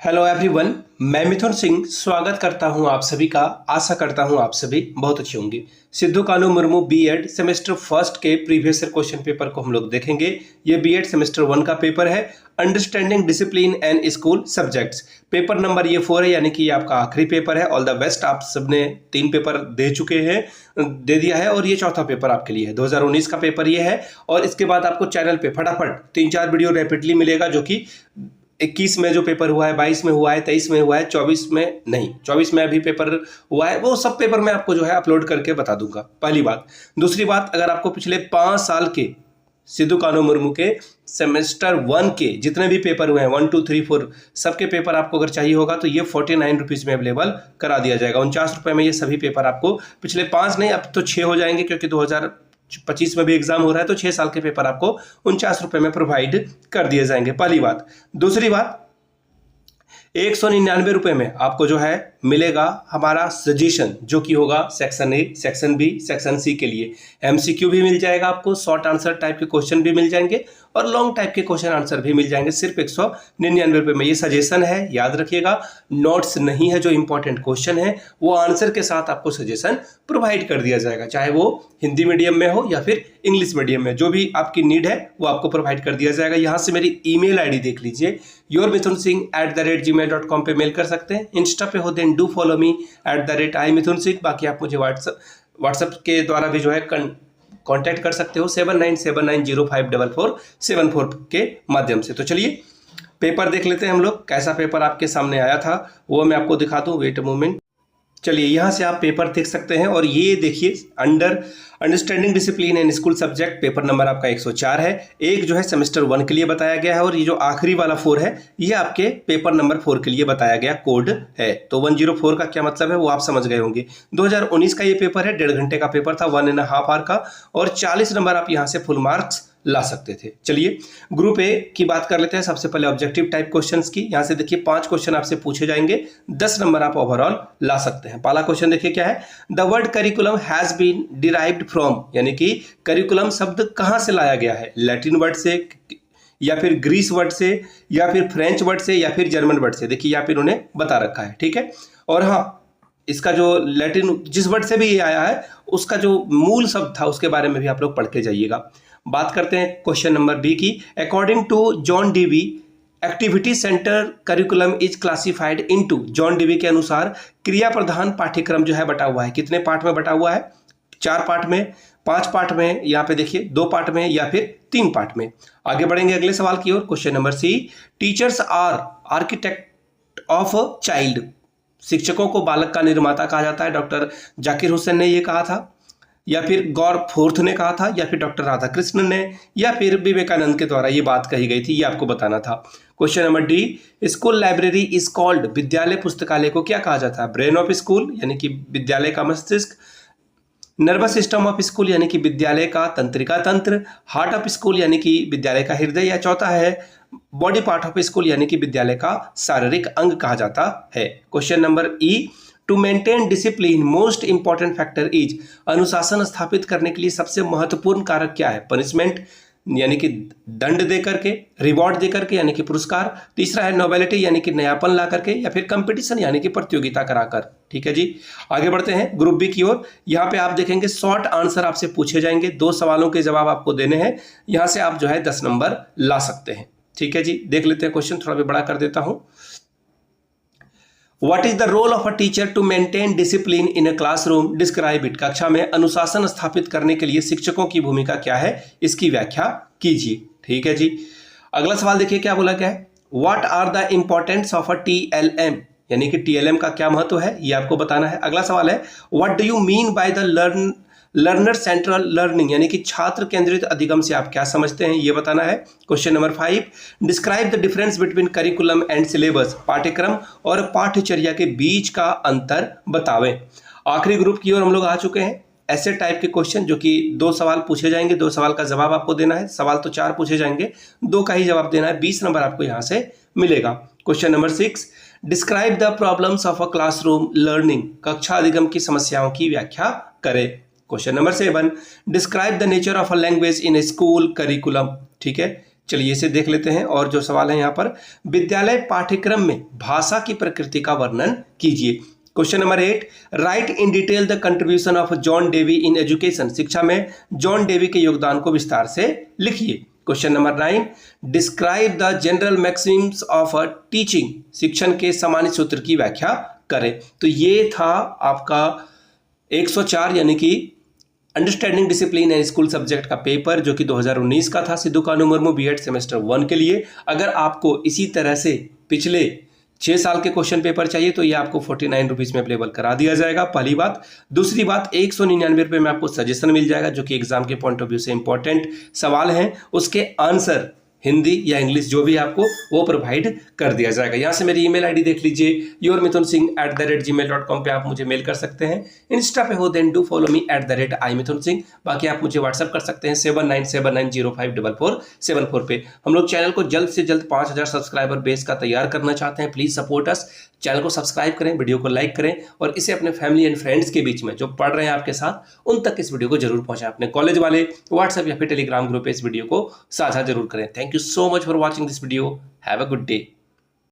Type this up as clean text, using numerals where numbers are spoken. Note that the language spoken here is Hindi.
हेलो एवरीवन, मैं मिथुन सिंह स्वागत करता हूं आप सभी का। आशा करता हूं आप सभी बहुत अच्छे होंगे। सिद्धू कानू मुर्मू बीएड सेमेस्टर फर्स्ट के प्रीवियस ईयर क्वेश्चन पेपर को हम लोग देखेंगे। ये बीएड सेमेस्टर 1 का पेपर है, understanding discipline and school subjects. Paper number ये 4 है, यानी कि ये आपका आखिरी पेपर है। All the best. आप सबने 3 पेपर दे चुके हैं, दे दिया है, और ये चौथा पेपर आपके लिए है। 2019 का पेपर ये है, और इसके बाद आपको चैनल पे फटाफट 3-4 वीडियो रैपिडली मिलेगा, जो कि 21 में जो पेपर हुआ है, 22 में हुआ है, 23 में हुआ है, 24 में नहीं, 24 में अभी पेपर हुआ है, वो सब पेपर मैं आपको जो है अपलोड करके बता दूंगा। पहली बात। दूसरी बात, अगर आपको पिछले 5 साल के सिद्धू कानू मुर्मू के सेमेस्टर 1 के जितने भी पेपर हुए हैं, 1, 2, 3, 4 सबके पेपर आपको अगर चाहिए होगा तो ये 49 रुपीज़ में अवेलेबल करा दिया जाएगा। 49 रुपये में ये सभी पेपर आपको, पिछले 5 नहीं, अब तो 6 हो जाएंगे, क्योंकि 2025 में भी एग्जाम हो रहा है, तो 6 साल के पेपर आपको 49 रुपये में प्रोवाइड कर दिए जाएंगे। पहली बात। दूसरी बात, 199 रुपये में आपको जो है मिलेगा हमारा सजेशन, जो कि होगा section A, section B, section C के लिए। एमसीक्यू भी मिल जाएगा आपको, शॉर्ट आंसर टाइप के क्वेश्चन भी मिल जाएंगे, और लॉन्ग टाइप के क्वेश्चन आंसर भी मिल जाएंगे, सिर्फ 199 रुपये में। ये सजेशन है, याद रखिएगा, नोट्स नहीं है। जो इंपॉर्टेंट क्वेश्चन है वो आंसर के साथ आपको सजेशन प्रोवाइड कर दिया जाएगा, चाहे वो हिंदी मीडियम में हो या फिर इंग्लिश मीडियम में। जो भी आपकी नीड है वो आपको प्रोवाइड कर दिया जाएगा। यहाँ से मेरी ईमेल आईडी देख लीजिए, yourmithunsingh@gmail.com पे मेल कर सकते हैं। इंस्टा पे हो then do follow me @imithunsingh। बाकी आप मुझे व्हाट्सएप के द्वारा भी जो है कांटेक्ट कर सकते हो 7979054474 के माध्यम से। तो चलिए पेपर देख लेते हैं हम लोग। कैसा पेपर आपके सामने आया था वो मैं आपको दिखा दूं। Wait a moment. चलिए, यहाँ से आप पेपर देख सकते हैं, और ये देखिए, understanding discipline and school subject, paper number आपका 104 है। एक जो है सेमेस्टर 1 के लिए बताया गया है, और ये जो आखिरी वाला 4 है ये आपके पेपर नंबर 4 के लिए बताया गया कोड है। तो 104 का क्या मतलब है वो आप समझ गए होंगे। 2019 का ये पेपर है, 1.5 घंटे का पेपर था, 1.5 आवर का, और 40 नंबर आप यहाँ से फुल मार्क्स ला सकते थे। चलिए ग्रुप ए की बात कर लेते हैं। सबसे पहले ऑब्जेक्टिव टाइप क्वेश्चंस की। यहां से देखिए 5 क्वेश्चन आपसे पूछे जाएंगे, 10 नंबर आप ओवरऑल ला सकते हैं। पहला क्वेश्चन देखिए क्या है। The word curriculum has been derived from, यानी कि करिकुलम शब्द कहां से लाया गया है। लैटिन वर्ड से, या फिर ग्रीस वर्ड से, या फिर फ्रेंच वर्ड से, या फिर जर्मन वर्ड से। देखिए यहाँ पे इन्होंने बता रखा है, ठीक है। और हाँ, इसका जो लैटिन जिस वर्ड से भी ये आया है उसका जो मूल शब्द था उसके बारे में भी आप लोग पढ़ के जाइएगा। बात करते हैं क्वेश्चन नंबर बी की। According to John Dewey, activity centre curriculum is classified into, John Dewey के अनुसार क्रिया प्रधान पाठ्यक्रम जो है बटा हुआ है। कितने पार्ट में बटा हुआ है? 4 पार्ट में, 5 पार्ट में, यहाँ पे देखिए 2 पार्ट में, या फिर 3 पार्ट में। आगे बढ़ेंगे अगले सवाल की ओर। Question number C. Teachers are architect of child, शिक्षकों को बालक का निर्माता कहा जाता है। डॉक्टर जाकिर हुसैन ने यह कहा था, या फिर गौर फोर्थ ने कहा था, या फिर डॉक्टर राधाकृष्णन ने, या फिर विवेकानंद के द्वारा ये बात कही गई थी, ये आपको बताना था। Question number D. School library is called, विद्यालय पुस्तकालय को क्या कहा जाता है? ब्रेन ऑफ स्कूल, यानी कि विद्यालय का मस्तिष्क। नर्वस सिस्टम ऑफ स्कूल, यानी कि विद्यालय का तंत्रिका तंत्र। हार्ट ऑफ स्कूल, यानी कि विद्यालय का हृदय। या चौथा है बॉडी पार्ट ऑफ स्कूल, यानी कि विद्यालय का शारीरिक अंग कहा जाता है। Question number E. To maintain discipline most important factor is, अनुशासन स्थापित करने के लिए सबसे महत्वपूर्ण कारक क्या है? पनिशमेंट, यानी कि दंड दे करके, रिवॉर्ड दे करके, यानी कि पुरस्कार। तीसरा है नोवेलिटी, यानी कि नयापन ला करके, या फिर कंपटीशन, यानी कि प्रतियोगिता कराकर। ठीक है जी, आगे बढ़ते हैं ग्रुप बी की ओर। यहाँ पे आप देखेंगे शॉर्ट आंसर आपसे पूछे जाएंगे, 2 सवालों के जवाब आपको देने हैं। यहाँ से आप जो है 10 नंबर ला सकते हैं। ठीक है जी, देख लेते हैं क्वेश्चन, थोड़ा भी बड़ा कर देता हूं। What is the role of a teacher to maintain discipline in a classroom? Describe it. कक्षा में अनुशासन स्थापित करने के लिए शिक्षकों की भूमिका क्या है, इसकी व्याख्या कीजिए। ठीक है जी, अगला सवाल देखिए क्या बोला गया है। What are the importance of a TLM? यानी कि TLM का क्या महत्व है ये आपको बताना है। अगला सवाल है What do you mean by the learner central learning, यानी कि छात्र केंद्रित अधिगम से आप क्या समझते हैं ये बताना है। Question number 5। Describe the difference between curriculum and syllabus, पाठ्यक्रम और पाठ्यचर्या के बीच का अंतर बतावें। आखिरी ग्रुप की ओर हम लोग आ चुके हैं। ऐसे टाइप के क्वेश्चन जो कि 2 सवाल पूछे जाएंगे, 2 सवाल का जवाब आपको देना है। सवाल तो 4 पूछे जाएंगे, 2 का ही जवाब देना है। 20 नंबर आपको यहाँ से मिलेगा। Question number 6। Describe the problems of a classroom learning, कक्षा अधिगम की समस्याओं की व्याख्या करें। Question number 7। Describe the nature of a language in A school curriculum. ठीक है, चलिए इसे देख लेते हैं। और जो सवाल है यहाँ पर, विद्यालय पाठ्यक्रम में भाषा की प्रकृति का वर्णन कीजिए। Question number 8, right in detail the contribution of John Dewey in education. शिक्षा में जॉन डेवी के योगदान को विस्तार से लिखिए। Question number 9, describe the general Maxim's of teaching. शिक्षण के सामान्य सूत्र की व्याख्या करें। तो ये था आपका 104 यानी कि understanding discipline and school subject का पेपर, जो कि 2019 का था, सिद्धू कानू मुर्मू बीएड सेमेस्टर 1 के लिए। अगर आपको इसी तरह से पिछले 6 साल के क्वेश्चन पेपर चाहिए तो ये आपको 49 रुपीज़ में अवेलेबल करा दिया जाएगा, पहली बात। दूसरी बात, 199 रुपये में आपको सजेशन मिल जाएगा, जो कि एग्जाम के पॉइंट ऑफ व्यू से इंपॉर्टेंट सवाल हैं, उसके आंसर हिंदी या इंग्लिश जो भी आपको वो प्रोवाइड कर दिया जाएगा। यहाँ से मेरी ईमेल आईडी देख लीजिए, yourmithunsingh@gmail.com पे आप मुझे मेल कर सकते हैं। इंस्टा पे हो then do follow me @imithunsingh। बाकी आप मुझे व्हाट्सअप कर सकते हैं 7979054474 पे। हम लोग चैनल को जल्द से जल्द 5000 सब्सक्राइबर बेस का तैयार करना चाहते हैं। Please support us. चैनल को सब्सक्राइब करें, वीडियो को लाइक करें और इसे अपने फैमिली एंड फ्रेंड्स के बीच में जो पढ़ रहे हैं आपके साथ, उन तक इस वीडियो को जरूर पहुंचाएं। अपने कॉलेज वाले व्हाट्सएप या फिर टेलीग्राम ग्रुप पे इस वीडियो को साझा जरूर करें। Thank you so much for watching this video. Have a good day.